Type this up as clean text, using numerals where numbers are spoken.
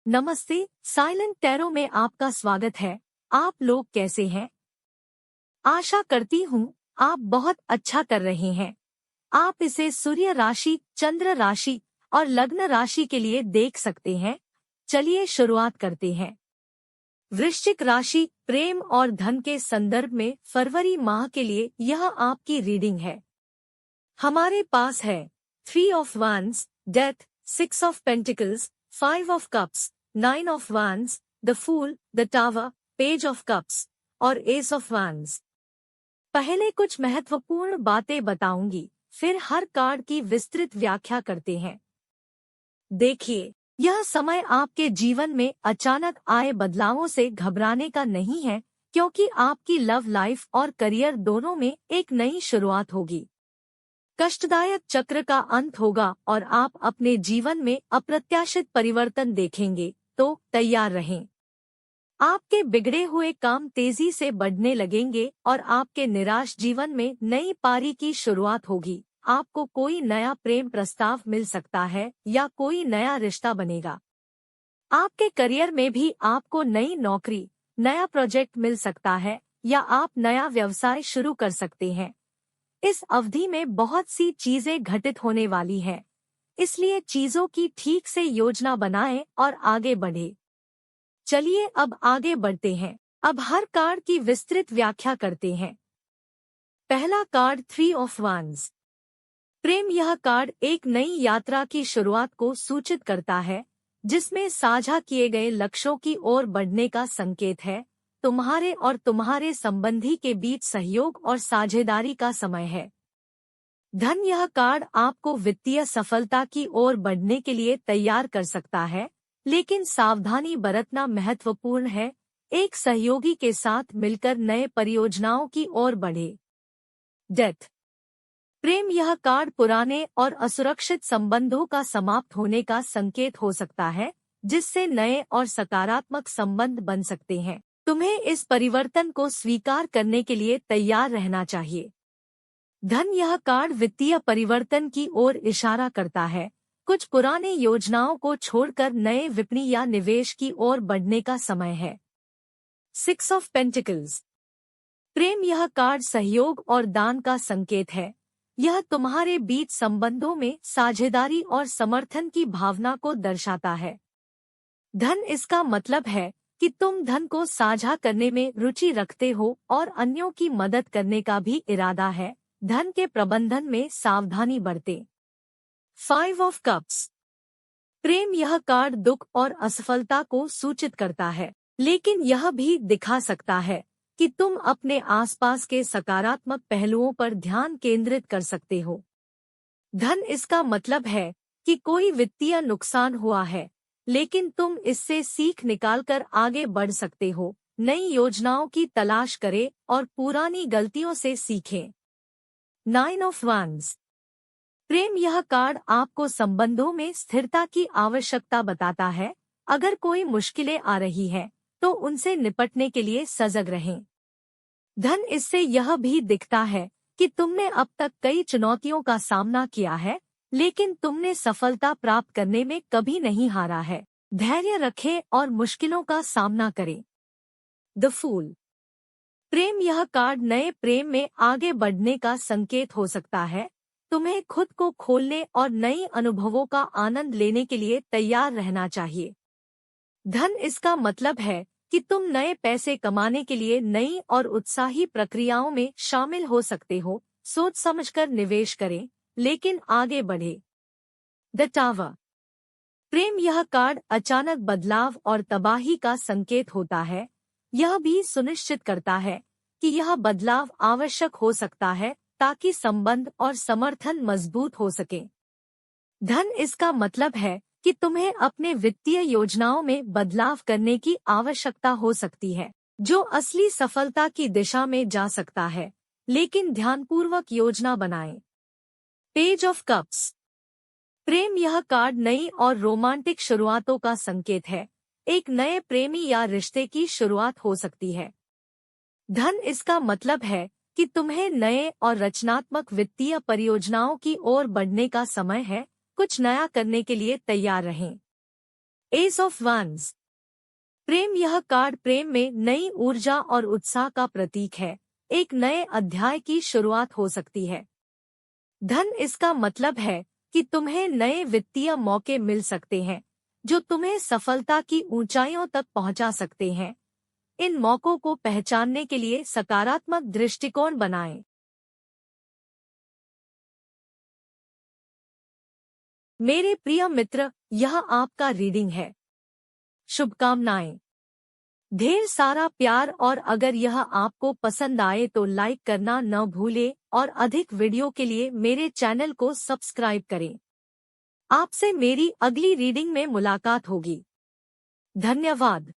नमस्ते, silent tarot में आपका स्वागत है। आप लोग कैसे हैं? आशा करती हूँ आप बहुत अच्छा कर रहे हैं। आप इसे सूर्य राशि, चंद्र राशि और लग्न राशि के लिए देख सकते हैं। चलिए शुरुआत करते हैं। वृश्चिक राशि, प्रेम और धन के संदर्भ में फरवरी माह के लिए यह आपकी रीडिंग है। हमारे पास है 3 of wands, death, 6 of pentacles, 5 of cups, 9 of wands, the fool, the tower, page of cups और एस ऑफ वांड्स। पहले कुछ महत्वपूर्ण बातें बताऊंगी, फिर हर कार्ड की विस्तृत व्याख्या करते हैं। देखिए, यह समय आपके जीवन में अचानक आए बदलावों से घबराने का नहीं है, क्योंकि आपकी लव लाइफ और करियर दोनों में एक नई शुरुआत होगी। कष्टदायक चक्र का अंत होगा और आप अपने जीवन में अप्रत्याशित परिवर्तन देखेंगे, तो तैयार रहें। आपके बिगड़े हुए काम तेजी से बढ़ने लगेंगे और आपके निराश जीवन में नई पारी की शुरुआत होगी। आपको कोई नया प्रेम प्रस्ताव मिल सकता है या कोई नया रिश्ता बनेगा। आपके करियर में भी आपको नई नौकरी, नया प्रोजेक्ट मिल सकता है या आप नया व्यवसाय शुरू कर सकते हैं। इस अवधि में बहुत सी चीजें घटित होने वाली हैं, इसलिए चीजों की ठीक से योजना बनाएं और आगे बढ़ें। चलिए अब आगे बढ़ते हैं। अब हर कार्ड की विस्तृत व्याख्या करते हैं। पहला कार्ड 3 ऑफ वांड्स। प्रेम। यह कार्ड एक नई यात्रा की शुरुआत को सूचित करता है, जिसमें साझा किए गए लक्ष्यों की ओर बढ़ने का संकेत है। तुम्हारे और तुम्हारे संबंधी के बीच सहयोग और साझेदारी का समय है। धन। यह कार्ड आपको वित्तीय सफलता की ओर बढ़ने के लिए तैयार कर सकता है, लेकिन सावधानी बरतना महत्वपूर्ण है। एक सहयोगी के साथ मिलकर नए परियोजनाओं की ओर बढ़े। डेथ। प्रेम। यह कार्ड पुराने और असुरक्षित संबंधों का समाप्त होने का संकेत हो सकता है, जिससे नए और सकारात्मक संबंध बन सकते हैं। तुम्हें इस परिवर्तन को स्वीकार करने के लिए तैयार रहना चाहिए। धन। यह कार्ड वित्तीय परिवर्तन की ओर इशारा करता है। कुछ पुराने योजनाओं को छोड़कर नए विपणि या निवेश की ओर बढ़ने का समय है। 6 ऑफ पेंटिकल्स। प्रेम। यह कार्ड सहयोग और दान का संकेत है। यह तुम्हारे बीच संबंधों में साझेदारी और समर्थन की भावना को दर्शाता है। धन। इसका मतलब है कि तुम धन को साझा करने में रुचि रखते हो और अन्यों की मदद करने का भी इरादा है। धन के प्रबंधन में सावधानी बरतें। 5 ऑफ कप्स। प्रेम। यह कार्ड दुख और असफलता को सूचित करता है, लेकिन यह भी दिखा सकता है कि तुम अपने आसपास के सकारात्मक पहलुओं पर ध्यान केंद्रित कर सकते हो। धन। इसका मतलब है कि कोई वित्तीय नुकसान हुआ है, लेकिन तुम इससे सीख निकालकर आगे बढ़ सकते हो। नई योजनाओं की तलाश करें और पुरानी गलतियों से सीखें। 9 ऑफ वांड्स। प्रेम। यह कार्ड आपको संबंधों में स्थिरता की आवश्यकता बताता है। अगर कोई मुश्किलें आ रही हैं, तो उनसे निपटने के लिए सजग रहें। धन। इससे यह भी दिखता है कि तुमने अब तक कई चुनौतियों का सामना किया है, लेकिन तुमने सफलता प्राप्त करने में कभी नहीं हारा है। धैर्य रखें और मुश्किलों का सामना करें। The fool. प्रेम। यह कार्ड नए प्रेम में आगे बढ़ने का संकेत हो सकता है। तुम्हें खुद को खोलने और नई अनुभवों का आनंद लेने के लिए तैयार रहना चाहिए। धन। इसका मतलब है कि तुम नए पैसे कमाने के लिए नई और उत्साही प्रक्रियाओं में शामिल हो सकते हो। सोच समझकर निवेश करें, लेकिन आगे बढ़े। The tower. प्रेम। यह कार्ड अचानक बदलाव और तबाही का संकेत होता है। यह भी सुनिश्चित करता है कि यह बदलाव आवश्यक हो सकता है ताकि संबंध और समर्थन मजबूत हो सके। धन। इसका मतलब है कि तुम्हें अपने वित्तीय योजनाओं में बदलाव करने की आवश्यकता हो सकती है, जो असली सफलता की दिशा में जा सकता है, लेकिन ध्यानपूर्वक योजना बनाएं। Page of cups. प्रेम। यह कार्ड नई और रोमांटिक शुरुआतों का संकेत है। एक नए प्रेमी या रिश्ते की शुरुआत हो सकती है। धन। इसका मतलब है कि तुम्हें नए और रचनात्मक वित्तीय परियोजनाओं की ओर बढ़ने का समय है। कुछ नया करने के लिए तैयार रहें। Ace of wands. प्रेम। यह कार्ड प्रेम में नई ऊर्जा और उत्साह का प्रतीक है। एक नए अध्याय की शुरुआत हो सकती है। धन। इसका मतलब है कि तुम्हें नए वित्तीय मौके मिल सकते हैं जो तुम्हें सफलता की ऊंचाइयों तक पहुंचा सकते हैं। इन मौकों को पहचानने के लिए सकारात्मक दृष्टिकोण बनाएं। मेरे प्रिय मित्र, यह आपका रीडिंग है। शुभकामनाएं। ढेर सारा प्यार, और अगर यह आपको पसंद आए तो लाइक करना न भूलें और अधिक वीडियो के लिए मेरे चैनल को सब्सक्राइब करें। आपसे मेरी अगली रीडिंग में मुलाकात होगी। धन्यवाद।